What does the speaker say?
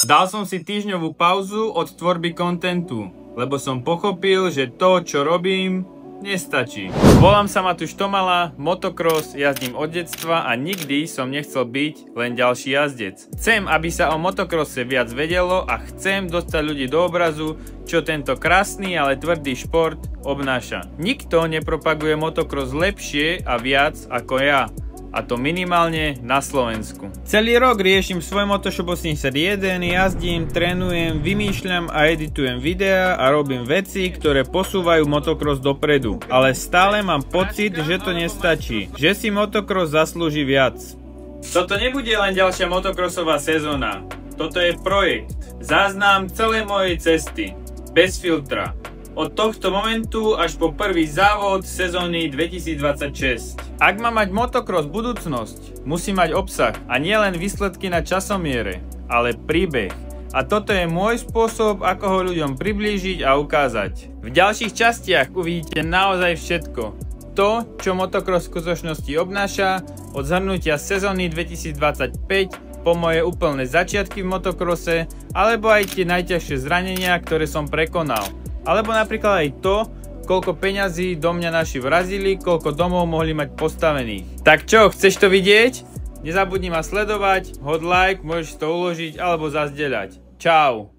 Dal som si týždňovú pauzu od tvorby kontentu, lebo som pochopil, že to, čo robím, nestačí. Volám sa Matúš Tomala, motocross jazdím od detstva a nikdy som nechcel byť len ďalší jazdec. Chcem, aby sa o motocrosse viac vedelo a chcem dostať ľudí do obrazu, čo tento krásny, ale tvrdý šport obnáša. Nikto nepropaguje motocross lepšie a viac ako ja. A to minimálne na Slovensku. Celý rok riešim svoj Motoshop 81, jazdím, trénujem, vymýšľam a editujem videá a robím veci, ktoré posúvajú motocross dopredu. Ale stále mám pocit, že to nestačí, že si motocross zaslúži viac. Toto nebude len ďalšia motocrossová sezóna. Toto je projekt, záznam celej mojej cesty, bez filtra. Od tohto momentu až po prvý závod sezóny 2026. Ak má mať motocross budúcnosť, musí mať obsah a nie len výsledky na časomiere, ale príbeh. A toto je môj spôsob, ako ho ľuďom priblížiť a ukázať. V ďalších častiach uvidíte naozaj všetko. To, čo motocross v skutočnosti obnáša, od zhrnutia sezóny 2025 po moje úplné začiatky v motocrosse, alebo aj tie najťažšie zranenia, ktoré som prekonal. Alebo napríklad aj to, koľko peňazí do mňa naši vrazili, koľko domov mohli mať postavených. Tak čo, chceš to vidieť? Nezabudni ma sledovať, hod like, môžeš to uložiť alebo zazdieľať. Čau!